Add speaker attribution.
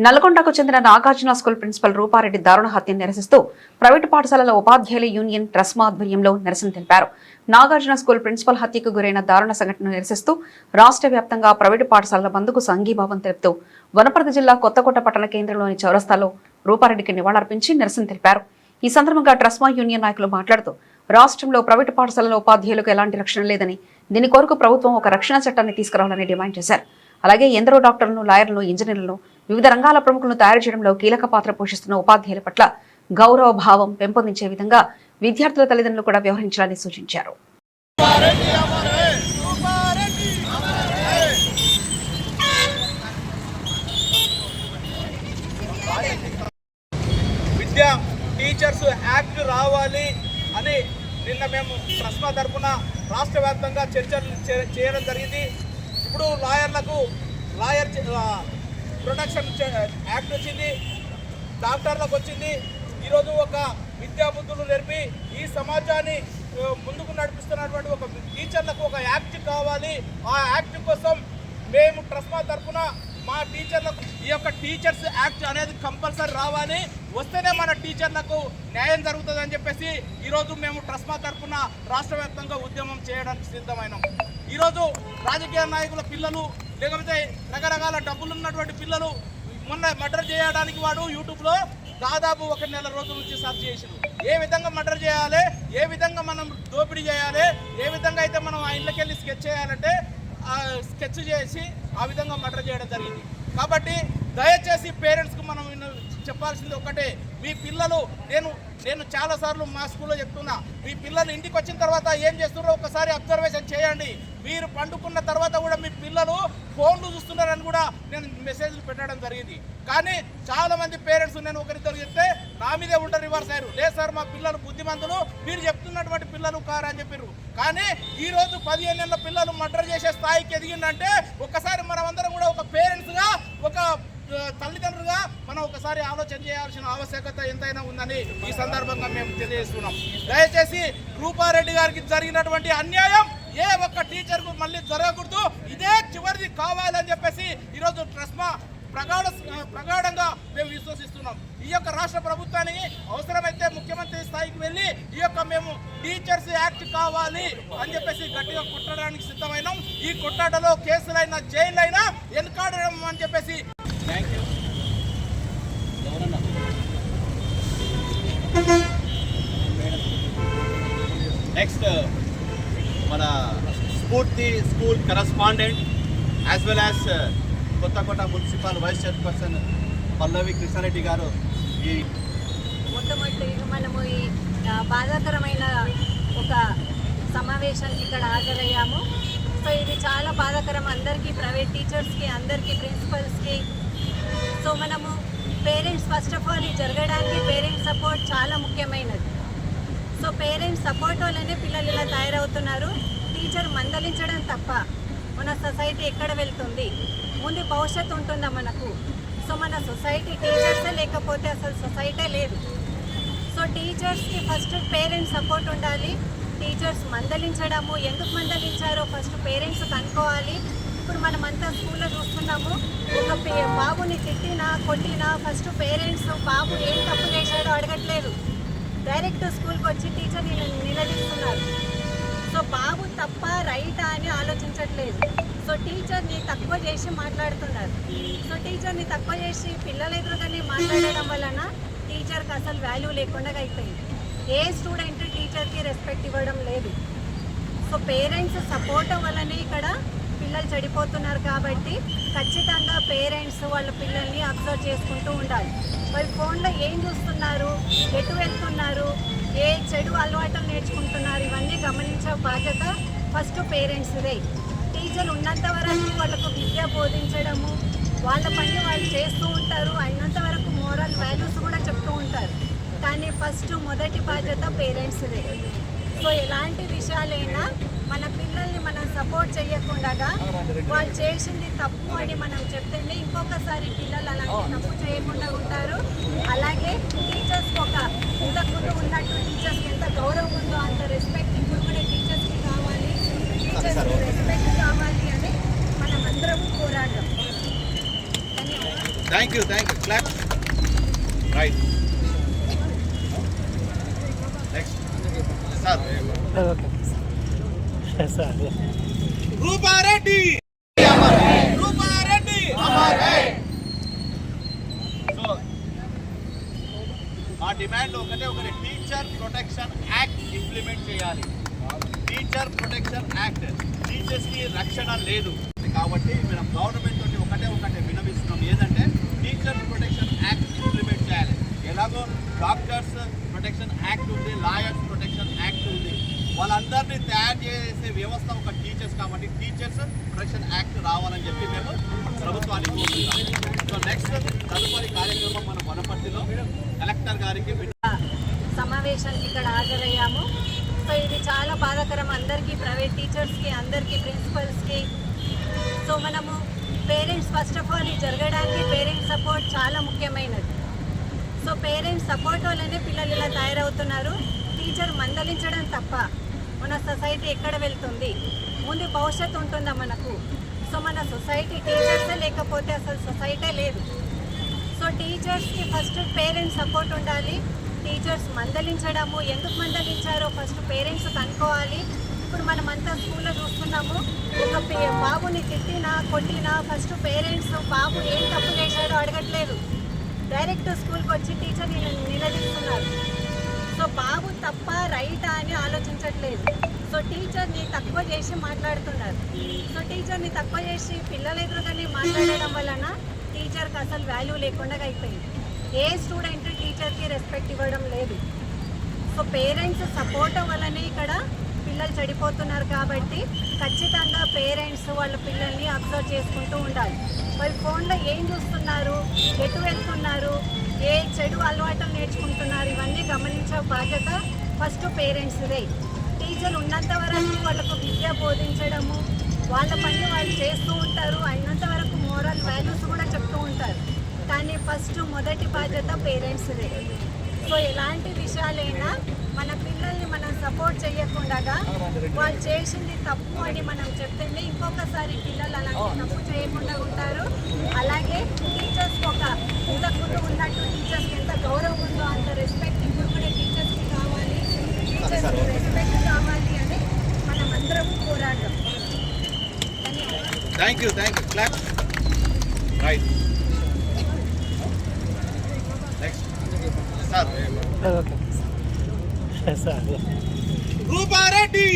Speaker 1: నల్గొండకు చెందిన Nagarjuna school principal Rupa Reddy దారుణ హత్యను నిరసిస్తూ ప్రైవేటు పాఠశాలల ఉపాధ్యాయుల యూనియన్ ట్రస్మా ఆధ్వర్యంలో నిరసన తెలిపారు. నాగార్జున స్కూల్ ప్రిన్సిపల్ హత్యకు గురైన దారుణ సంఘటనను నిరసిస్తూ రాష్ట్ర వ్యాప్తంగా ప్రైవేటు పాఠశాలల బంద్కు సంఘీభావం తెలుపుతూ వనపర్తి జిల్లా కొత్తకోట పట్టణ కేంద్రంలోని చౌరస్తాలో రూపారెడ్డికి నివాళులర్పించి నిరసన తెలిపారు. ఈ సందర్భంగా ట్రస్మా యూనియన్ నాయకులు మాట్లాడుతూ రాష్ట్రంలో ప్రైవేటు పాఠశాలల ఉపాధ్యాయులకు ఎలాంటి రక్షణ లేదని, దీని కొరకు ప్రభుత్వం ఒక రక్షణ చట్టాన్ని తీసుకురావాలని డిమాండ్ చేశారు. అలాగే ఎందరో డాక్టర్లను, లాయర్లను, ఇంజనీర్లను, వివిధ రంగాల ప్రముఖులను తయారు చేయడంలో కీలక పాత్ర పోషిస్తున్న ఉపాధ్యాయుల పట్ల గౌరవ భావం పెంపొందించే విధంగా విద్యార్థుల తల్లిదండ్రులు కూడా వ్యవహరించాలని సూచించారు.
Speaker 2: విద్యా టీచర్స్ యాక్ట్ రావాలి అని నిన్న మేము ట్రస్మా తరఫున రాష్ట్ర వ్యాప్తంగా చర్చలు చేయడం జరిగింది. ఇప్పుడు లాయర్ ప్రొటెక్షన్ యాక్ట్ వచ్చింది, డాక్టర్లకు వచ్చింది. ఈరోజు ఒక విద్యా బుద్ధులు నేర్పి ఈ సమాజాన్ని ముందుకు నడిపిస్తున్నటువంటి ఒక టీచర్లకు ఒక యాక్ట్ కావాలి. ఆ యాక్ట్ కోసం మేము ట్రస్మా తరఫున మా టీచర్లకు ఈ యొక్క టీచర్స్ యాక్ట్ అనేది కంపల్సరీ రావాలి, వస్తేనే మన టీచర్లకు న్యాయం జరుగుతుందని చెప్పేసి ఈరోజు మేము ట్రస్మా తరఫున రాష్ట్ర వ్యాప్తంగా ఉద్యమం చేయడానికి సిద్ధమైనాం. ఈరోజు రాజకీయ నాయకుల పిల్లలు, లేకపోతే రకరకాల డబ్బులు ఉన్నటువంటి పిల్లలు మొన్న మర్డర్ చేయడానికి వాడు యూట్యూబ్లో దాదాపు 1 నెల రోజుల నుంచి సర్చ్ చేసిండు. ఏ విధంగా మర్డర్ చేయాలి, ఏ విధంగా మనం దోపిడీ చేయాలి, ఏ విధంగా అయితే మనం ఆ ఇళ్ళకి వెళ్ళి స్కెచ్ చేయాలంటే స్కెచ్ చేసి ఆ విధంగా మర్డర్ చేయడం జరిగింది. కాబట్టి దయచేసి పేరెంట్స్కి మనం చెప్పాల్సింది ఒకటే, మీ పిల్లలు నేను చాలాసార్లు మా స్కూల్లో చెప్తున్నా, మీ పిల్లలు ఇంటికి వచ్చిన తర్వాత ఏం చేస్తున్నారో ఒకసారి అబ్జర్వేషన్ చేయండి. మీరు పండుకున్న తర్వాత కూడా మీ పిల్లలు ఫోన్లు చూస్తున్నారని కూడా నేను మెసేజ్లు పెట్టడం జరిగింది. కానీ చాలామంది పేరెంట్స్ నేను ఒకరిద్దరు చెప్తే నా మీదే ఉంటారు రివర్స్ అయ్యారు. లేదు సార్, మా పిల్లలు బుద్ధిమంతులు, మీరు చెప్తున్నటువంటి పిల్లలు కారు అని చెప్పారు. కానీ ఈరోజు 15 ఏళ్ళ పిల్లలు మర్డర్ చేసే స్థాయికి ఎదిగిందంటే ఒకసారి మనమందరం కూడా ఒక పేరెంట్స్గా, ఒక తల్లిదండ్రులుగా మనం ఒకసారి ఆలోచన చేయాల్సిన ఆవశ్యకత ఎంతైనా ఉందని ఈ సందర్భంగా మేము తెలియజేస్తున్నాం. దయచేసి రూపారెడ్డి గారికి జరిగినటువంటి అన్యాయం ఏ ఒక్క టీచర్కు మళ్ళీ జరగకూడదు, ఇదే చివరిది కావాలని చెప్పేసి ఈరోజు ట్రస్మా ప్రగాఢంగా మేము విశ్వసిస్తున్నాం. ఈ యొక్క రాష్ట్ర ప్రభుత్వానికి అవసరమైతే ముఖ్యమంత్రి స్థాయికి వెళ్ళి ఈ యొక్క మేము టీచర్స్ యాక్ట్ కావాలి అని చెప్పేసి గట్టిగా కొట్టడానికి సిద్ధమైనాం. ఈ కొట్టాటలో కేసులైనా, జైలైనా ఎన్కాడడం అని చెప్పేసి. Thank you.
Speaker 3: నెక్స్ట్ మన స్ఫూర్తి school correspondent as well as Kothakota municipal vice chairperson Pallavi Krishna Reddy గారు ఈ
Speaker 4: మొట్టమొదటి మనము ఈ బాధాకరమైన ఒక సమావేశానికి ఇక్కడ హాజరయ్యాము. సో ఇది చాలా బాధాకరం అందరికీ, ప్రైవేట్ టీచర్స్కి, అందరికీ, ప్రిన్సిపల్స్కి. సో మనము పేరెంట్స్ ఫస్ట్ ఆఫ్ ఆల్ ఇది జరగడానికి పేరెంట్స్ సపోర్ట్ చాలా ముఖ్యమైనది. సో పేరెంట్స్ సపోర్ట్ వల్లనే పిల్లలు ఇలా తయారవుతున్నారు. టీచర్ మందలించడం తప్ప మన సొసైటీ ఎక్కడ వెళ్తుంది? ముందు భవిష్యత్తు ఉంటుందా మనకు? సో మన సొసైటీ టీచర్సే లేకపోతే అసలు సొసైటీ లేదు. సో టీచర్స్కి ఫస్ట్ పేరెంట్స్ సపోర్ట్ ఉండాలి. టీచర్స్ మందలించడము, ఎందుకు మందలించారో ఫస్ట్ పేరెంట్స్ కనుక్కోవాలి. ఇప్పుడు మనమంతా స్కూల్లో చూస్తున్నాము, ఒక బాబుని తిట్టినా, కొట్టినా ఫస్ట్ పేరెంట్స్ బాబు ఏం తప్పు చేశాడో అడగట్లేదు, డైరెక్ట్ స్కూల్కి వచ్చి టీచర్ని నిలదీస్తున్నారు. సో బాబు తప్ప రైటా అని ఆలోచించట్లేదు. సో టీచర్ని తక్కువ చేసి మాట్లాడుతున్నారు. సో టీచర్ని తక్కువ చేసి పిల్లల ఎదురుగానే మాట్లాడడం వలన టీచర్కి అసలు వాల్యూ లేకుండా అయిపోయింది. ఏ స్టూడెంట్ టీచర్కి రెస్పెక్ట్ ఇవ్వడం లేదు. సో పేరెంట్స్ సపోర్ట్ వల్లనే ఇక్కడ పిల్లలు చెడిపోతున్నారు. కాబట్టి ఖచ్చితంగా పేరెంట్స్ వాళ్ళ పిల్లల్ని అబ్జర్వ్ చేసుకుంటూ ఉండాలి. వాళ్ళు ఫోన్లో ఏం చూస్తున్నారు, ఎటు వెళ్తున్నారు, ఏ చెడు అలవాట్లు నేర్చుకుంటున్నారు, ఇవన్నీ గమనించే బాధ్యత ఫస్ట్ పేరెంట్స్దే. టీచర్ ఉన్నంత వరకు వాళ్ళకు విద్య బోధించడము, వాళ్ళ పని వాళ్ళు చేస్తూ ఉంటారు. అయినంత వరకు మోరల్ వాల్యూస్ కూడా చెప్తూ ఉంటారు. కానీ ఫస్ట్ మొదటి బాధ్యత పేరెంట్స్దే. సో ఎలాంటి విషయాలైనా మన పిల్లల్ని మనం సపోర్ట్ చేయకుండా వాళ్ళు చేసింది తప్పు అని మనం చెప్తేనే ఇంకొకసారి పిల్లలు అలాంటి తప్పు చేయకుండా ఉంటారు. అలాగే టీచర్స్కి ఒక ఇంతకుముందు ఉన్నట్టు టీచర్స్కి ఎంత గౌరవం ఉందో అంత రెస్పెక్ట్ ఇప్పుడు కూడా టీచర్స్కి కావాలి. టీచర్స్కి రెస్పెక్ట్ కావాలి అని మనం అందరము పోరాడదాం. ధన్యవాదాలు.
Speaker 3: Thank you. Clap. Right. Next. Sir.
Speaker 2: Rupa Reddy Rupa Reddy
Speaker 3: so మా డిమాండ్ ఒకటే టీచర్ ప్రొటెక్షన్ యాక్ట్ ఇంప్లిమెంట్ చేయాలి. టీచర్ ప్రొటెక్షన్ యాక్ట్, టీచర్స్కి రక్షణ లేదు కాబట్టి మనం గవర్నమెంట్ తోటి ఒకటే విన్నవిస్తున్నాం. ఏదంటే టీచర్ ప్రొటెక్షన్ యాక్ట్ ఇంప్లిమెంట్ చేయాలి. ఎలాగో డాక్టర్స్ ప్రొటెక్షన్ యాక్ట్ ఉంది, లాయర్స్ ప్రొటెక్షన్ యాక్ట్ ఉంది. వాళ్ళందరినీ తయారు చేసే వ్యవస్థ ఒక టీచర్స్ కాబట్టి టీచర్స్ ప్రొటెక్షన్ యాక్ట్ రావాలని చెప్పి మేము ప్రభుత్వానికి కోరుతున్నాం. సో నెక్స్ట్ తదుపరి కార్యక్రమం మన వనపర్తిలో కలెక్టర్ గారికి
Speaker 4: సమావేశానికి ఇక్కడ హాజరయ్యాము. సో ఇది చాలా బాధాకరం అందరికీ, ప్రైవేట్ టీచర్స్కి, అందరికీ, ప్రిన్సిపల్స్కి. సో మనము పేరెంట్స్ ఫస్ట్ ఆఫ్ ఆల్ ఇది జరగడానికి పేరెంట్స్ సపోర్ట్ చాలా ముఖ్యమైనది. సో పేరెంట్స్ సపోర్ట్ వల్లనే పిల్లలు ఇలా తయారవుతున్నారు. టీచర్ మందలించడం తప్ప మన సొసైటీ ఎక్కడ వెళ్తుంది? ముందు భవిష్యత్తు ఉంటుందా మనకు? సో మన సొసైటీ టీచర్సే లేకపోతే అసలు సొసైటీ లేదు. సో టీచర్స్కి ఫస్ట్ పేరెంట్స్ సపోర్ట్ ఉండాలి. టీచర్స్ మందలించడము, ఎందుకు మందలించారో ఫస్ట్ పేరెంట్స్ కనుక్కోవాలి. ఇప్పుడు మనమంతా స్కూల్లో చూస్తున్నాము, ఒక బాబుని తిట్టినా కొట్టినా ఫస్ట్ పేరెంట్స్ బాబు ఏం తప్పు చేశాడో అడగట్లేదు, డైరెక్ట్ స్కూల్కి వచ్చి టీచర్ని నిలదీస్తున్నారు. సో బాబు తప్ప రైటా అని ఆలోచించట్లేదు. సో టీచర్ని తక్కువ చేసి మాట్లాడుతున్నారు. సో టీచర్ని తక్కువ చేసి పిల్లల ఎదురుగానే మాట్లాడడం వలన టీచర్కి అసలు వాల్యూ లేకుండా అయిపోయింది. ఏ స్టూడెంట్ టీచర్కి రెస్పెక్ట్ ఇవ్వడం లేదు. సో పేరెంట్స్ సపోర్ట్ వల్లనే ఇక్కడ పిల్లలు చెడిపోతున్నారు. కాబట్టి ఖచ్చితంగా పేరెంట్స్ వాళ్ళ పిల్లల్ని అబ్జర్వ్ చేసుకుంటూ ఉండాలి. వాళ్ళు ఫోన్లో ఏం చూస్తున్నారు, ఎటు వెళ్తున్నారు, ఏ చెడు అలవాట్లు నేర్చుకుంటున్నారు, ఇవన్నీ గమనించే బాధ్యత ఫస్ట్ పేరెంట్స్దే. టీచర్ ఉన్నంత వరకు వాళ్ళకు విద్య బోధించడము, వాళ్ళ పని వాళ్ళు చేస్తూ ఉంటారు. అయినంత వరకు మోరల్ వాల్యూస్ కూడా చెప్తూ ఉంటారు. కానీ ఫస్ట్ మొదటి బాధ్యత పేరెంట్స్దే. సో ఎలాంటి విషయాలైనా మన పిల్లల్ని మనం సపోర్ట్ చేయకుండా వాళ్ళు చేసింది తప్పు అని మనం చెప్తేనే ఇంకొకసారి పిల్లలు అలాంటి తప్పు చేయకుండా ఉంటారు. అలాగే టీచర్స్కి ఒక ఇంతకుముందు ఉన్నట్టు టీచర్స్కి ఎంత గౌరవం ఉందో అంత రెస్పెక్ట్ ఇప్పుడు కూడా టీచర్స్కి కావాలి. టీచర్స్కి రెస్పెక్ట్ కావాలి అని మనం అందరం పోరాడడం.
Speaker 3: Thank you clap. Right. Next sir.
Speaker 2: Rupa Reddy